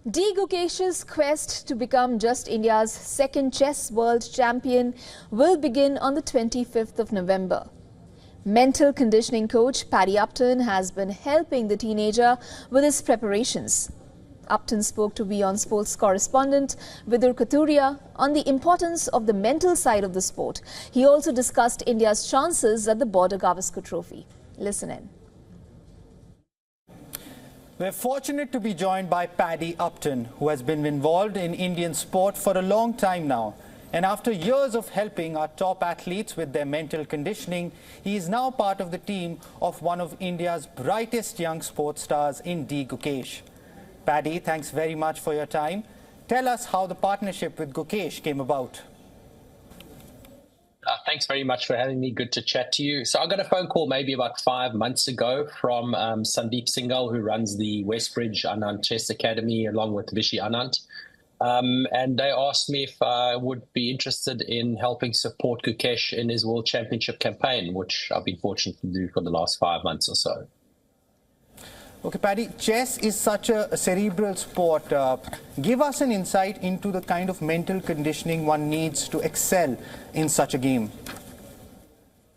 Gukesh's quest to become just India's second chess world champion will begin on the 25th of November. Mental conditioning coach Paddy Upton has been helping the teenager with his preparations. Upton spoke to WION Sports correspondent Vidur Kathuria on the importance of the mental side of the sport. He also discussed India's chances at the Border Gavaskar Trophy. Listen in. We're fortunate to be joined by Paddy Upton, who has been involved in Indian sport for a long time now. And after years of helping our top athletes with their mental conditioning, he is now part of the team of one of India's brightest young sports stars in Gukesh. Paddy, thanks very much for your time. Tell us how the partnership with Gukesh came about. Thanks very much for having me. Good to chat to you. So I got a phone call maybe about 5 months ago from Sandeep Singhal, who runs the Westbridge Anand Chess Academy, along with Vishy Anand. And they asked me if I would be interested in helping support Gukesh in his World Championship campaign, which I've been fortunate to do for the last 5 months or so. Okay, Paddy, chess is such a cerebral sport. Give us an insight into the kind of mental conditioning one needs to excel in such a game.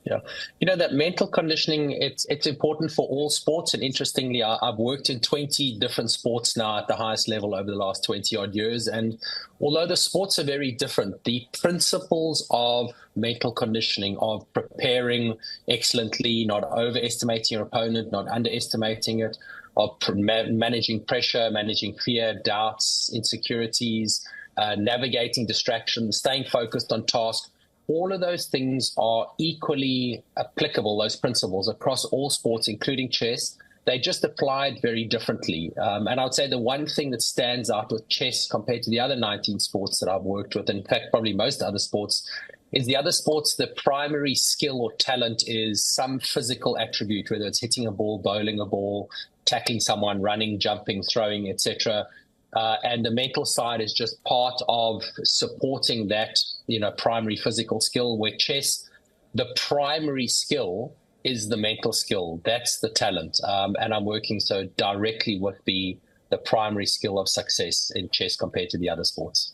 Yeah, you know, that mental conditioning, it's important for all sports. And interestingly, I've worked in 20 different sports now at the highest level over the last 20 odd years. And although the sports are very different, the principles of mental conditioning, of preparing excellently, not overestimating your opponent, not underestimating it, of managing pressure, managing fear, doubts, insecurities, navigating distractions, staying focused on task. All of those things are equally applicable, those principles, across all sports, including chess. They just applied very differently. And I would say the one thing that stands out with chess compared to the other 19 sports that I've worked with, and in fact, probably most other sports, is the other sports, the primary skill or talent is some physical attribute, whether it's hitting a ball, bowling a ball, tackling someone, running, jumping, throwing, etc. And the mental side is just part of supporting that, primary physical skill, where chess, the primary skill is the mental skill. That's the talent. And I'm working so directly with the primary skill of success in chess compared to the other sports.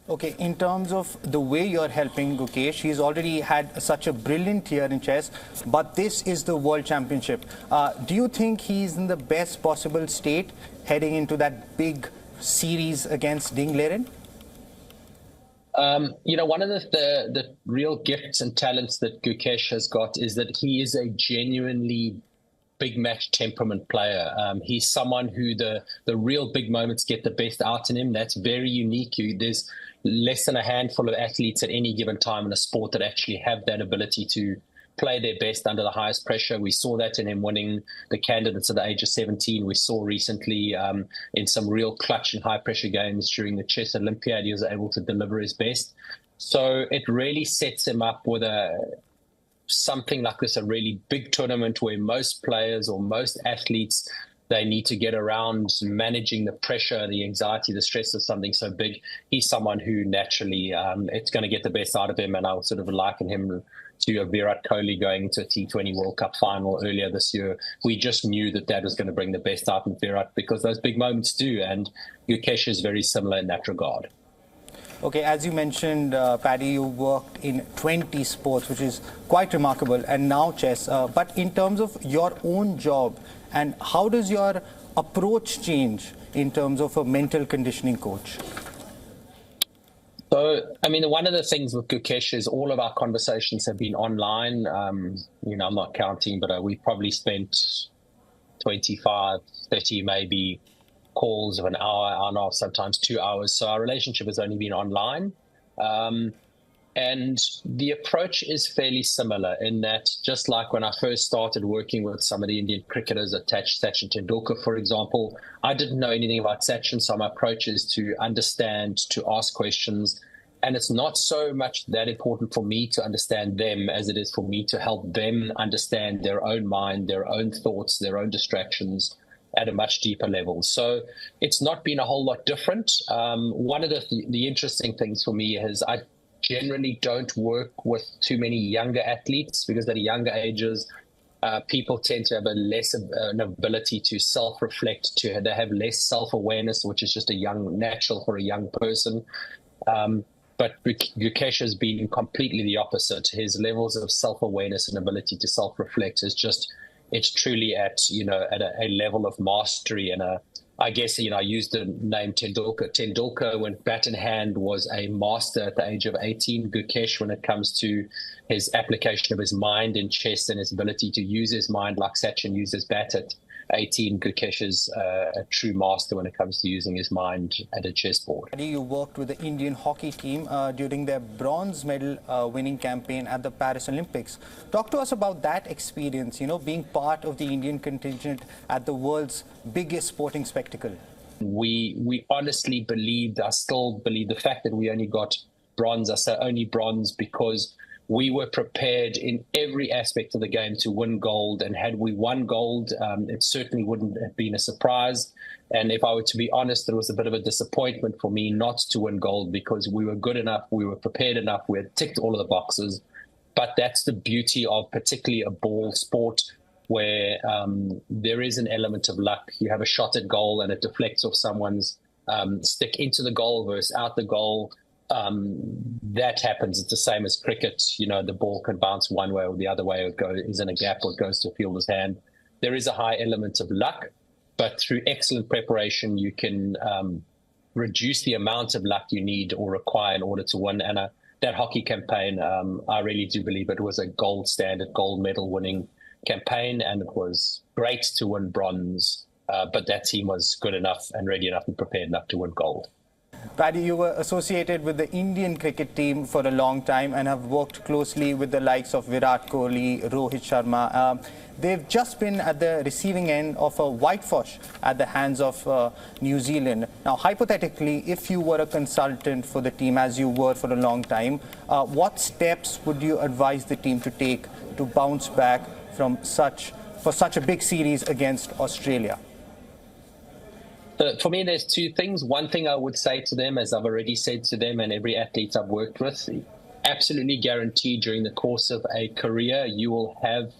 Okay, in terms of the way you're helping Gukesh, he's already had such a brilliant year in chess, but this is the World Championship. Do you think he's in the best possible state heading into that big series against Ding Liren? One of the real gifts and talents that Gukesh has got is that he is a genuinely big match temperament player. He's someone who the real big moments get the best out in him. That's very unique. There's less than a handful of athletes at any given time in a sport that actually have that ability to play their best under the highest pressure. We saw that in him winning the candidates at the age of 17. We saw recently in some real clutch and high pressure games during the Chess Olympiad, he was able to deliver his best. So it really sets him up with something like this, a really big tournament where most players or most athletes, they need to get around managing the pressure, the anxiety, the stress of something so big. He's someone who naturally, it's going to get the best out of him. And I'll sort of liken him to a Virat Kohli going to a T20 World Cup final earlier this year. We just knew that was going to bring the best out in Virat because those big moments do. And Gukesh is very similar in that regard. Okay, as you mentioned, Paddy, you worked in 20 sports, which is quite remarkable, and now chess. But in terms of your own job, and how does your approach change in terms of a mental conditioning coach? So, one of the things with Gukesh is all of our conversations have been online. I'm not counting, but we probably spent 25, 30 maybe calls of an hour and a half, sometimes 2 hours. So our relationship has only been online. And the approach is fairly similar in that, just like when I first started working with some of the Indian cricketers attached, Sachin Tendulkar, for example, I didn't know anything about Sachin. So my approach is to understand, to ask questions. And it's not so much that important for me to understand them as it is for me to help them understand their own mind, their own thoughts, their own distractions at a much deeper level. So it's not been a whole lot different. One of the interesting things for me is I generally don't work with too many younger athletes because at younger ages, people tend to have an ability to self-reflect, they have less self-awareness, which is just natural for a young person. But Gukesh has been completely the opposite. His levels of self-awareness and ability to self-reflect it's truly at a level of mastery. And I guess, I used the name Tendulkar. Tendulkar, when bat in hand, was a master at the age of 18. Gukesh, when it comes to his application of his mind in chess and his ability to use his mind like Sachin used his bat at 18, Gukesh is a true master when it comes to using his mind at a chessboard. You worked with the Indian hockey team during their bronze medal winning campaign at the Paris Olympics. Talk to us about that experience, being part of the Indian contingent at the world's biggest sporting spectacle. We honestly I still believe the fact that we only got bronze, I say only bronze because we were prepared in every aspect of the game to win gold. And had we won gold, it certainly wouldn't have been a surprise. And if I were to be honest, there was a bit of a disappointment for me not to win gold because we were good enough, we were prepared enough, we had ticked all of the boxes. But that's the beauty of particularly a ball sport where there is an element of luck. You have a shot at goal and it deflects off someone's stick into the goal versus out the goal. That happens. It's the same as cricket. The ball can bounce one way or the other way, or is in a gap or it goes to a fielder's hand. There is a high element of luck, but through excellent preparation, you can reduce the amount of luck you need or require in order to win. And that hockey campaign, I really do believe it was a gold standard, gold medal winning campaign, and it was great to win bronze. But that team was good enough and ready enough and prepared enough to win gold. Paddy, you were associated with the Indian cricket team for a long time and have worked closely with the likes of Virat Kohli, Rohit Sharma. They've just been at the receiving end of a whitewash at the hands of New Zealand. Now, hypothetically, if you were a consultant for the team, as you were for a long time, what steps would you advise the team to take to bounce back for such a big series against Australia? For me, there's two things. One thing I would say to them, as I've already said to them and every athlete I've worked with, absolutely guaranteed during the course of a career, you will have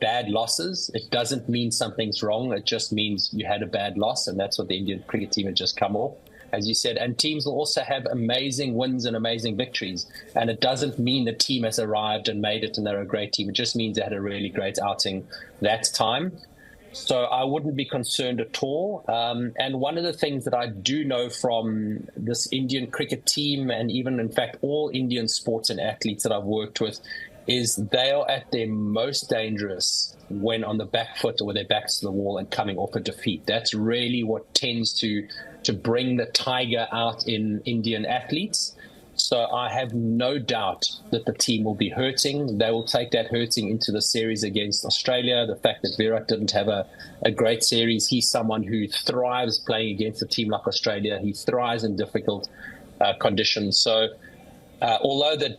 bad losses. It doesn't mean something's wrong. It just means you had a bad loss, and that's what the Indian cricket team had just come off, as you said. And teams will also have amazing wins and amazing victories. And it doesn't mean the team has arrived and made it and they're a great team. It just means they had a really great outing that time. So I wouldn't be concerned at all. And one of the things that I do know from this Indian cricket team, and even, in fact, all Indian sports and athletes that I've worked with, is they are at their most dangerous when on the back foot or with their backs to the wall and coming off a defeat. That's really what tends to bring the tiger out in Indian athletes. So I have no doubt that the team will be hurting. They will take that hurting into the series against Australia. The fact that Virat didn't have a great series, he's someone who thrives playing against a team like Australia. He thrives in difficult conditions. So although the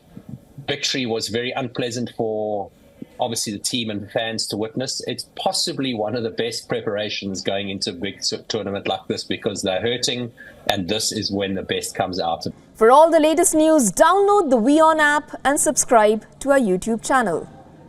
victory was very unpleasant for obviously the team and fans to witness, it's possibly one of the best preparations going into a big tournament like this because they're hurting, and this is when the best comes out. For all the latest news, download the WION app and subscribe to our YouTube channel.